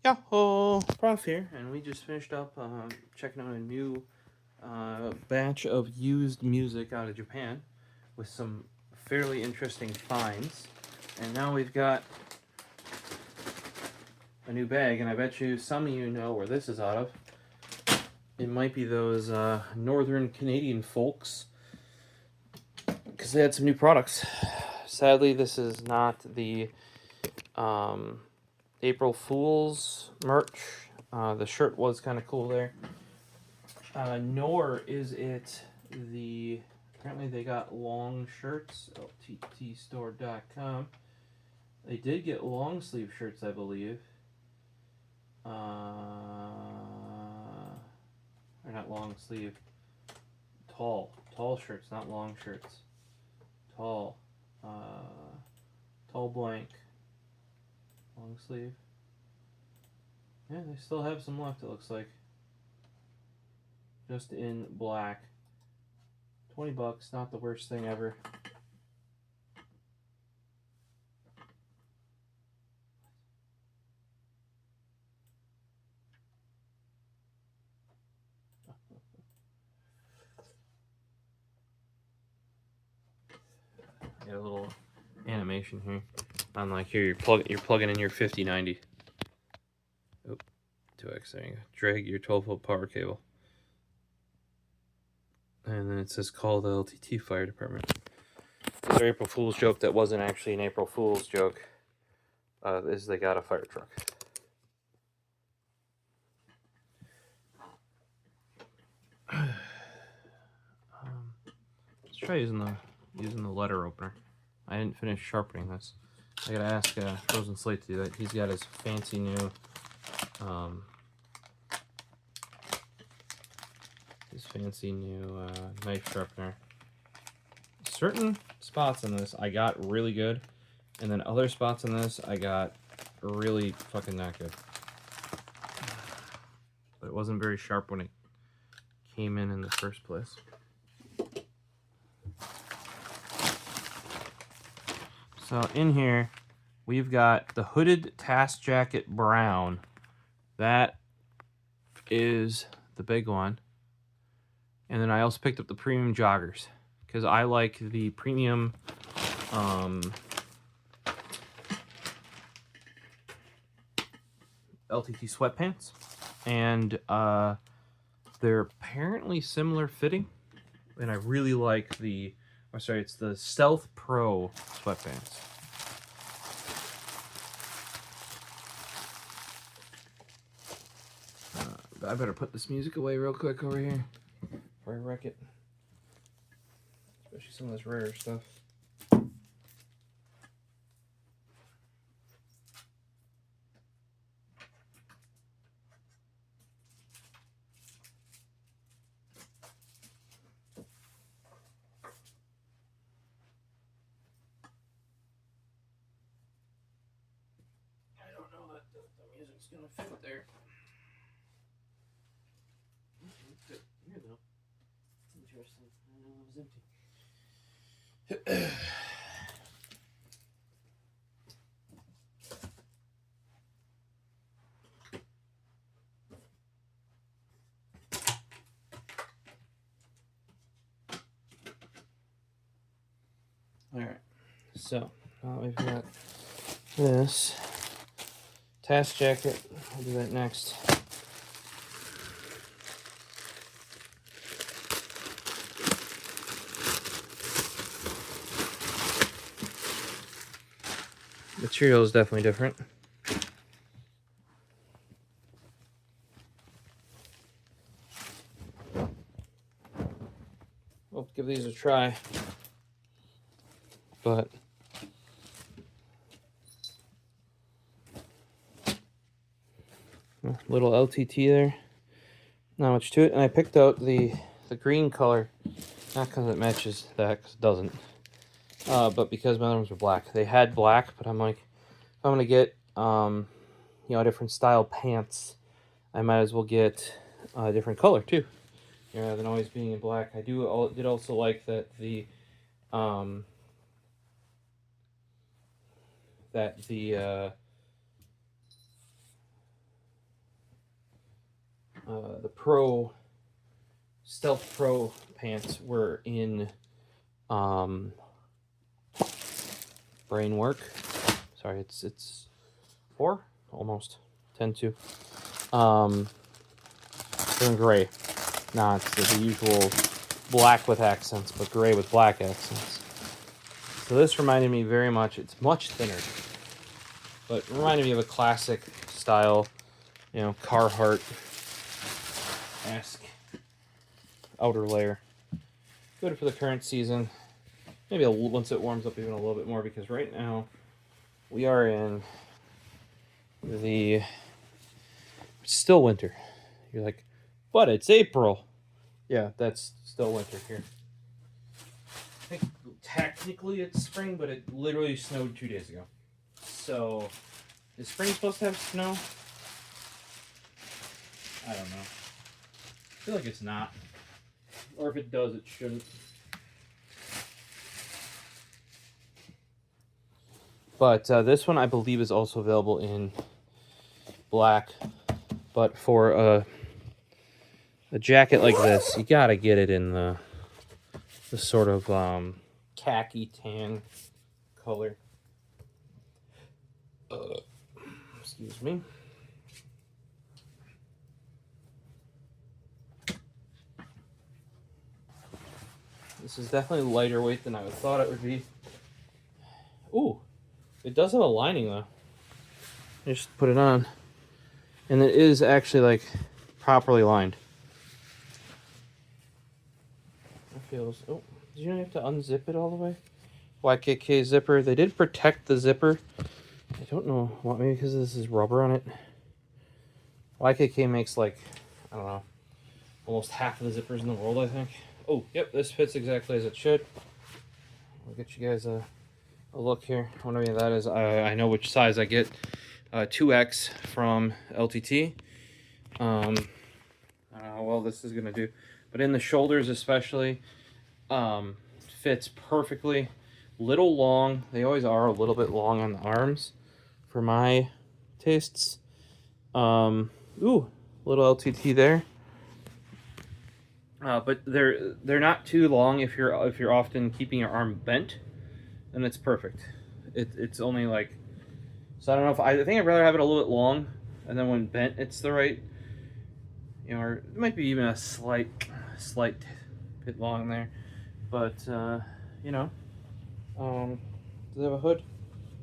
Yahoo! Prof here, and we just finished up checking out a new batch of used music out of Japan with some fairly interesting finds. And now we've got a new bag, and I bet you some of you know where this is out of. It might be those northern Canadian folks, because they had some new products. Sadly, this is not the April Fool's merch. The shirt was kind of cool there. Nor is it the... Apparently they got long shirts, lttstore.com. They did get long sleeve shirts, I believe. Or not long sleeve. Tall shirts, not long shirts. Tall blank. Long sleeve. Yeah, they still have some left, it looks like. Just in black. $20, not the worst thing ever. Got a little animation here. Unlike here, you're plugging in your 5090. Oh, 2x, there you go. Drag your 12-volt power cable. And then it says call the LTT fire department. This is an April Fool's joke that wasn't actually an April Fool's joke. Is they got a fire truck. Let's try using the letter opener. I didn't finish sharpening this. I gotta ask Frozen Slate to do that. He's got his fancy new knife sharpener. Certain spots in this I got really good, and then other spots in this I got really fucking not good. But it wasn't very sharp when it came in the first place. So in here, we've got the hooded task jacket brown. That is the big one. And then I also picked up the premium joggers, because I like the premium LTT sweatpants. And they're apparently similar fitting. And I really like the... Oh, sorry, it's the Stealth Pro sweatpants. I better put this music away real quick over here before I wreck it. Especially some of this rare stuff. I don't know that the music's gonna fit there. Here though. Interesting. I know it was empty. Alright, so now we've got this task jacket. I'll do that next. Material is definitely different. We'll give these a try. But little LTT there. Not much to it. And I picked out the green color, not because it matches that, because it doesn't. But because my other ones were black. They had black, but I'm like, if I'm gonna get a different style pants, I might as well get a different color too, rather than always being in black. I did also like that the the Stealth Pro pants were in brain work. Sorry, it's 4, almost 10-2. They're in gray, not the usual black with accents, but gray with black accents. So this reminded me very much. It's much thinner, but reminded me of a classic style, you know, Carhartt-esque outer layer. Good for the current season. Maybe once it warms up even a little bit more, because right now we are in it's still winter. You're like, but it's April. Yeah, that's still winter here. I think technically it's spring, but it literally snowed 2 days ago. So, is spring supposed to have snow? I don't know. I feel like it's not. Or if it does, it shouldn't. But this one I believe is also available in black. But for a jacket like this, you gotta get it in the sort of khaki tan color. Excuse me. This is definitely lighter weight than I thought it would be. Ooh, it does have a lining though. Just put it on, and it is actually like properly lined. It feels. Oh, did you have to unzip it all the way? YKK zipper. They did protect the zipper. I don't know what, maybe because this is rubber on it. YKK makes like, I don't know, almost half of the zippers in the world, I think. Oh, yep, this fits exactly as it should. I'll get you guys a look here. What I mean that is, I know which size I get. 2X from LTT. I don't know how well this is gonna do, but in the shoulders especially, fits perfectly. Little long. They always are a little bit long on the arms, for my tastes. Ooh, little LTT there. But they're not too long if you're often keeping your arm bent, and it's perfect. It's only like, so I don't know if I think I'd rather have it a little bit long, and then when bent it's the right, you know, or it might be even a slight bit long there, but you know, does it have a hood?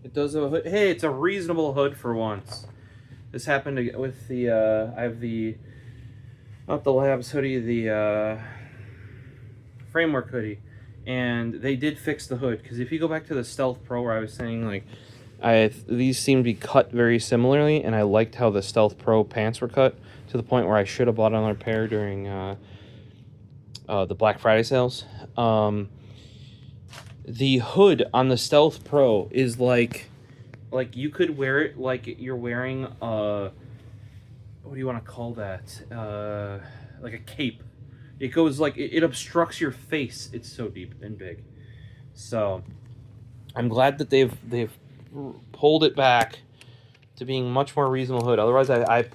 It does have a hood. Hey, it's a reasonable hood for once. This happened to, with the I have the, not the Labs hoodie, the framework hoodie, and they did fix the hood, because if you go back to the Stealth Pro where I was saying like these seem to be cut very similarly, and I liked how the Stealth Pro pants were cut to the point where I should have bought another pair during the Black Friday sales. The hood on the Stealth Pro is like you could wear it like you're wearing what do you want to call that? Like a cape. It goes like it obstructs your face. It's so deep and big. So I'm glad that they've pulled it back to being much more reasonable hood. Otherwise,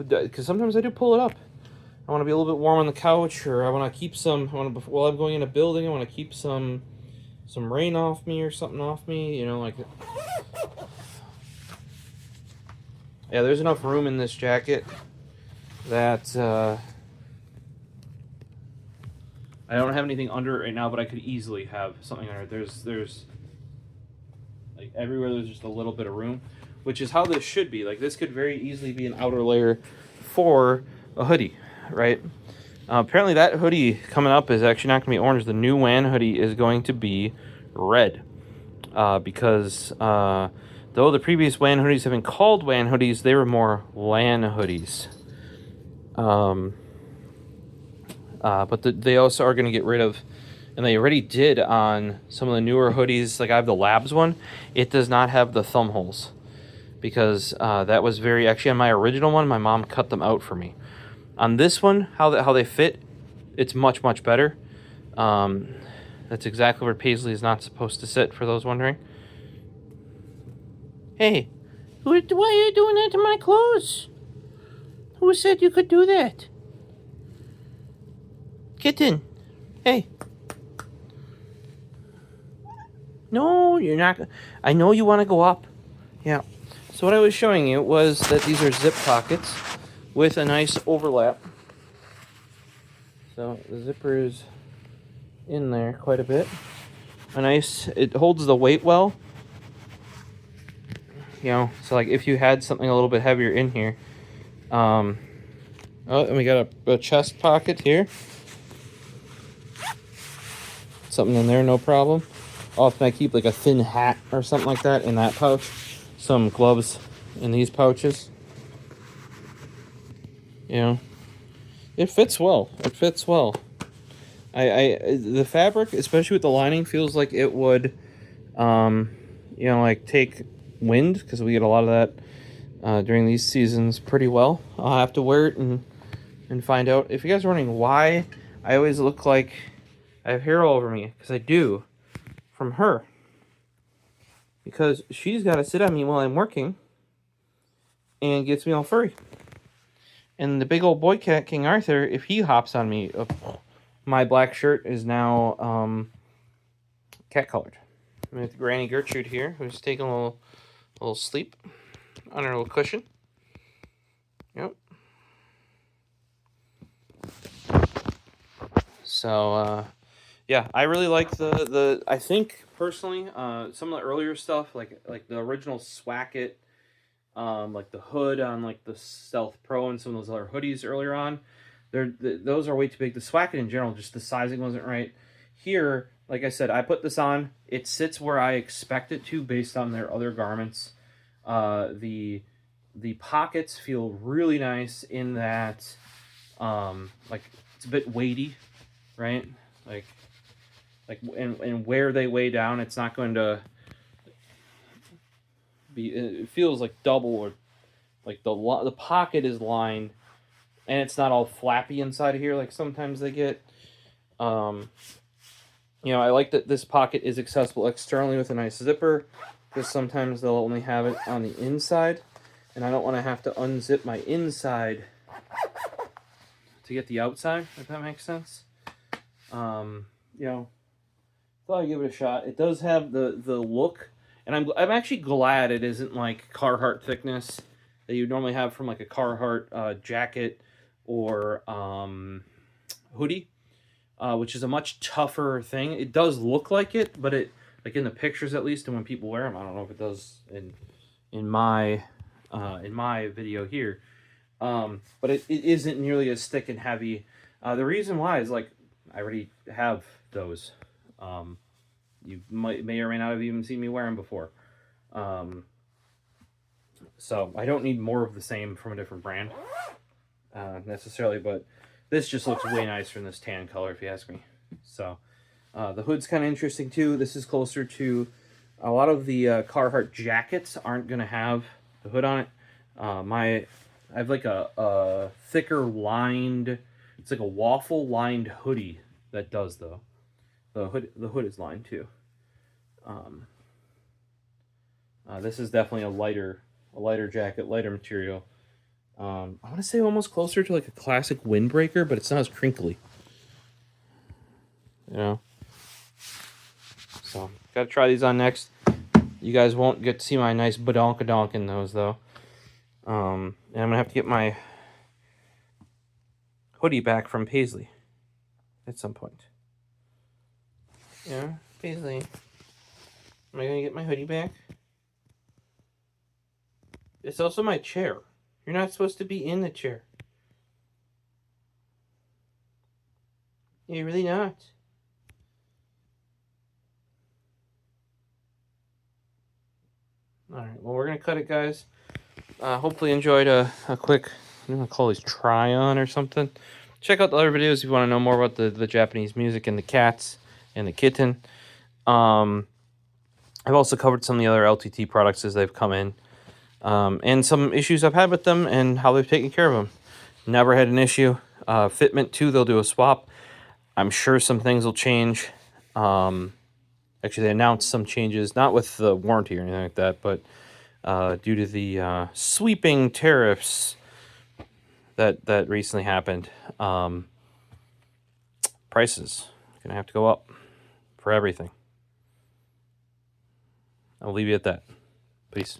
because sometimes I do pull it up. I want to be a little bit warm on the couch, or I want to keep some. While I'm going in a building, I want to keep some rain off me or something off me. You know, like. Yeah, there's enough room in this jacket that I don't have anything under it right now, but I could easily have something under it. There's like everywhere there's just a little bit of room, which is how this should be. Like this could very easily be an outer layer for a hoodie, right? Apparently that hoodie coming up is actually not going to be orange. The new WAN hoodie is going to be red, because though the previous WAN hoodies have been called WAN hoodies, they were more LAN hoodies. But they also are going to get rid of, and they already did on some of the newer hoodies. Like I have the Labs one. It does not have the thumb holes, because that was actually on my original one, my mom cut them out for me. On this one, how they fit, it's much, much better. That's exactly where Paisley is not supposed to sit, for those wondering. Hey, why are you doing that to my clothes? Who said you could do that? Kitten. Hey. No, you're not. I know you want to go up. Yeah. So what I was showing you was that these are zip pockets with a nice overlap. So the zipper is in there quite a bit. It holds the weight well. You know, so like if you had something a little bit heavier in here. Oh, and we got a chest pocket here. Something in there, no problem. Often I keep like a thin hat or something like that in that pouch. Some gloves in these pouches. You know, it fits well. It fits well. The fabric, especially with the lining, feels like it would, you know, like take wind, because we get a lot of that during these seasons pretty well. I'll have to wear it and find out. If you guys are wondering why I always look like I have hair all over me, because I do, from her. Because she's got to sit on me while I'm working and gets me all furry. And the big old boy cat, King Arthur, if he hops on me, my black shirt is now cat colored. With Granny Gertrude here, who's taking a little sleep on her little cushion. Yep. So, yeah, I really like I think, personally, some of the earlier stuff, like the original Swacket, like the hood on like the Stealth Pro and some of those other hoodies earlier on, those are way too big. The Swacket in general, just the sizing wasn't right. Here, like I said, I put this on. It sits where I expect it to based on their other garments. The pockets feel really nice in that, like it's a bit weighty, right? Like and where they weigh down, it's not going to be. It feels like double, or like the pocket is lined, and it's not all flappy inside of here like sometimes they get. You know, I like that this pocket is accessible externally with a nice zipper, because sometimes they'll only have it on the inside, and I don't want to have to unzip my inside to get the outside, if that makes sense. You know, thought I'd give it a shot. It does have the look, and I'm actually glad it isn't like Carhartt thickness that you normally have from like a Carhartt jacket or hoodie, which is a much tougher thing. It does look like it, but it, like in the pictures at least, and when people wear them, I don't know if it does in my video here. But it isn't nearly as thick and heavy. The reason why is, like, I already have those. You may or may not have even seen me wear them before. So I don't need more of the same from a different brand necessarily, but this just looks way nicer in this tan color, if you ask me. So the hood's kind of interesting too. This is closer to a lot of the Carhartt jackets aren't going to have the hood on it. I have like a thicker lined, it's like a waffle lined hoodie that does though. The hood is lined too. This is definitely a lighter jacket, lighter material. I want to say almost closer to like a classic windbreaker, but it's not as crinkly. You know? So, gotta try these on next. You guys won't get to see my nice badonkadonk in those though. And I'm gonna have to get my hoodie back from Paisley at some point. Yeah, Paisley. Am I gonna get my hoodie back? It's also my chair. You're not supposed to be in the chair. You're really not. Alright, well, we're gonna cut it, guys. Hopefully you enjoyed a quick, I'm gonna call these try-on or something. Check out the other videos if you want to know more about the Japanese music and the cats and the kitten. I've also covered some of the other LTT products as they've come in. And some issues I've had with them and how they've taken care of them. Never had an issue. Fitment 2, they'll do a swap. I'm sure some things will change. Actually, they announced some changes, not with the warranty or anything like that, but due to the sweeping tariffs that recently happened. prices are gonna have to go up for everything. I'll leave you at that. Peace.